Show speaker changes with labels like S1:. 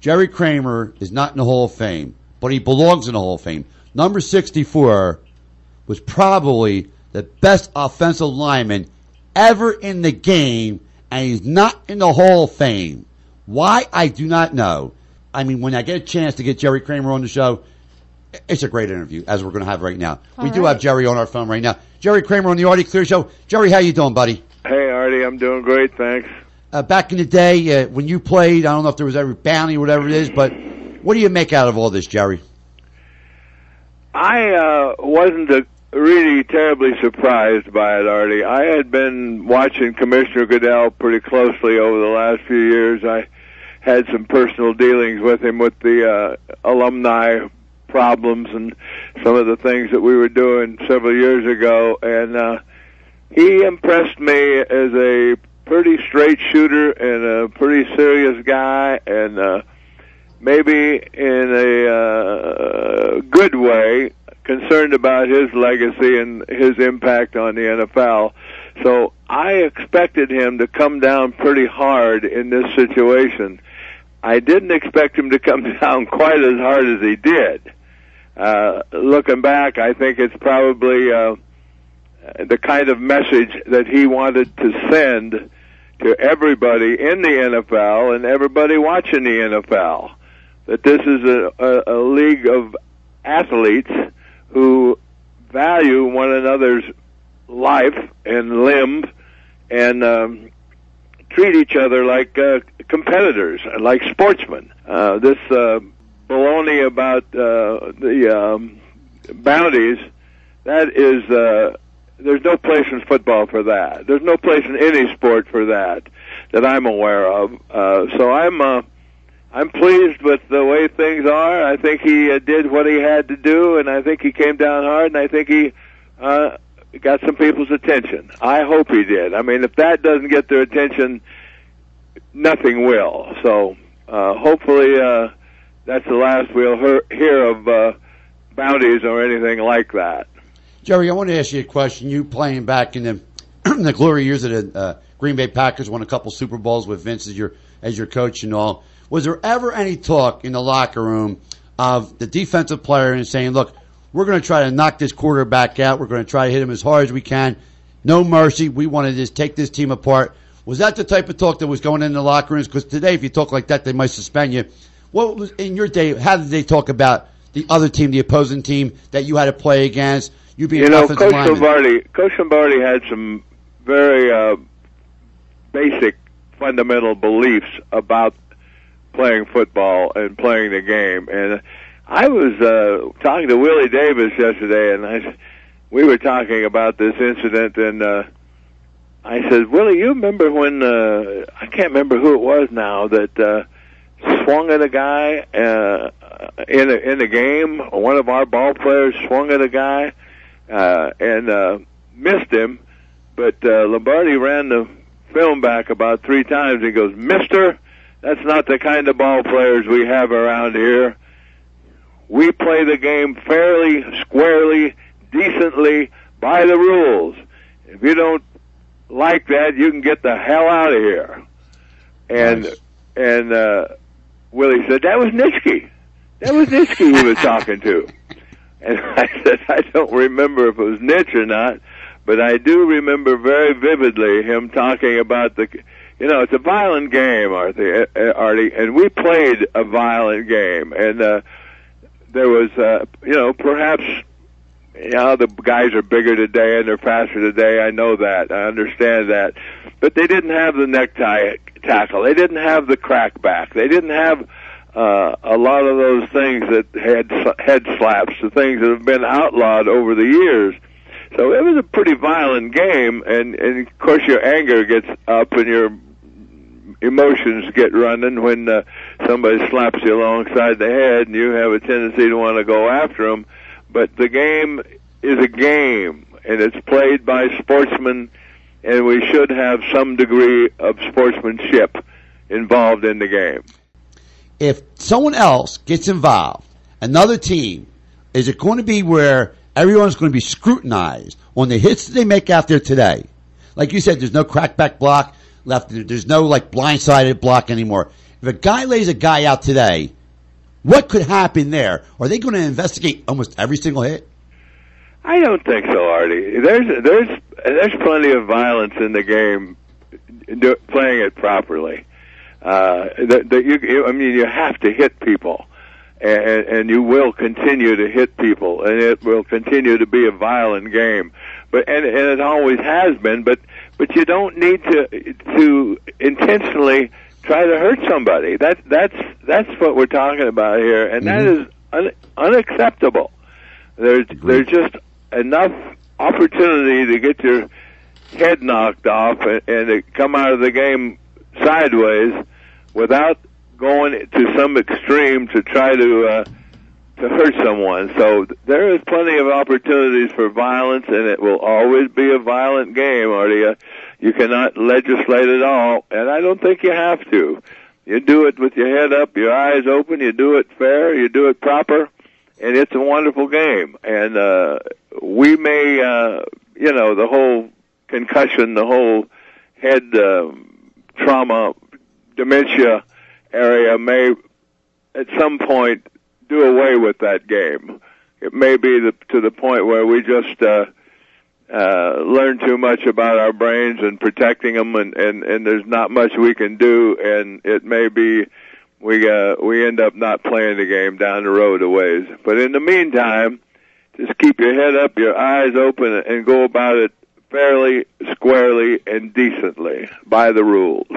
S1: Jerry Kramer is not in the Hall of Fame, but he belongs in the Hall of Fame. Number 64 was probably the best offensive lineman ever in the game, and he's not in the Hall of Fame. Why, I do not know. I mean, when I get a chance to get Jerry Kramer on the show, it's a great interview, as we're going to have right now. We do have Jerry on our phone right now. Jerry Kramer on the Artie Clear Show. Jerry, how you doing, buddy?
S2: Hey, Artie, I'm doing great, thanks.
S1: Back in the day, when you played, I don't know if there was every bounty or whatever it is, but what do you make out of all this, Jerry?
S2: I wasn't really terribly surprised by it, Artie. I had been watching Commissioner Goodell pretty closely over the last few years. I had some personal dealings with him with the alumni problems and some of the things that we were doing several years ago, and he impressed me as a pretty straight shooter and a pretty serious guy, and maybe in a good way concerned about his legacy and his impact on the NFL. So I expected him to come down pretty hard in this situation. I didn't expect him to come down quite as hard as he did. Looking back, I think it's probably the kind of message that he wanted to send to everybody in the NFL and everybody watching the NFL, that this is a league of athletes who value one another's life and limb and treat each other like competitors, like sportsmen. This baloney about the bounties, that is, there's no place in football for that. There's no place in any sport for that I'm aware of. So I'm pleased with the way things are. I think he did what he had to do, and I think he came down hard, and I think he got some people's attention. I hope he did. I mean, if that doesn't get their attention, nothing will. So hopefully that's the last we'll hear of bounties or anything like that.
S1: Jerry, I want to ask you a question. You playing back in the glory years of the Green Bay Packers, won a couple Super Bowls with Vince as your coach and all. Was there ever any talk in the locker room of the defensive player and saying, look, we're going to try to knock this quarterback out. We're going to try to hit him as hard as we can. No mercy. We want to just take this team apart. Was that the type of talk that was going in the locker rooms? Because today, if you talk like that, they might suspend you. What was in your day? How did they talk about the other team, the opposing team that you had to play against? You know,
S2: Coach Lombardi had some very basic, fundamental beliefs about playing football and playing the game. And I was talking to Willie Davis yesterday, and we were talking about this incident, and I said, Willie, you remember when, I can't remember who it was now, that swung at a guy in a game? One of our ball players swung at a guy and missed him, but Lombardi ran the film back about 3 times. He goes, Mister, that's not the kind of ball players we have around here. We play the game fairly, squarely, decently, by the rules. If you don't like that, you can get the hell out of here. And
S1: nice.
S2: And Willie said, that was Nitschke. That was Nitschke he was talking to. And I said, I don't remember if it was Nitsch or not, but I do remember very vividly him talking about it's a violent game, Artie, and we played a violent game. And there was, perhaps, the guys are bigger today and they're faster today. I know that. I understand that. But they didn't have the necktie tackle. They didn't have the crackback. They didn't have a lot of those things that head slaps, the things that have been outlawed over the years. So it was a pretty violent game, and of course your anger gets up and your emotions get running when somebody slaps you alongside the head, and you have a tendency to want to go after them. But the game is a game, and it's played by sportsmen, and we should have some degree of sportsmanship involved in the game.
S1: If someone else gets involved, another team, is it going to be where everyone's going to be scrutinized on the hits that they make out there today? Like you said, there's no crackback block left. There's no blindsided block anymore. If a guy lays a guy out today, what could happen there? Are they going to investigate almost every single hit?
S2: I don't think so, Artie. There's plenty of violence in the game, playing it properly. You have to hit people, and you will continue to hit people, and it will continue to be a violent game. But and it always has been. But you don't need to intentionally try to hurt somebody. That's what we're talking about here, and that is unacceptable. There's just enough opportunity to get your head knocked off and to come out of the game sideways without going to some extreme to try to hurt someone. So there is plenty of opportunities for violence, and it will always be a violent game, Artie. You cannot legislate it all, and I don't think you have to. You do it with your head up, your eyes open, you do it fair, you do it proper, and it's a wonderful game. And we may, the whole concussion, the whole head trauma, dementia area may, at some point, do away with that game. It may be to the point where we just learn too much about our brains and protecting them, and there's not much we can do, and it may be we end up not playing the game down the road a ways. But in the meantime, just keep your head up, your eyes open, and go about it fairly, squarely, and decently by the rules.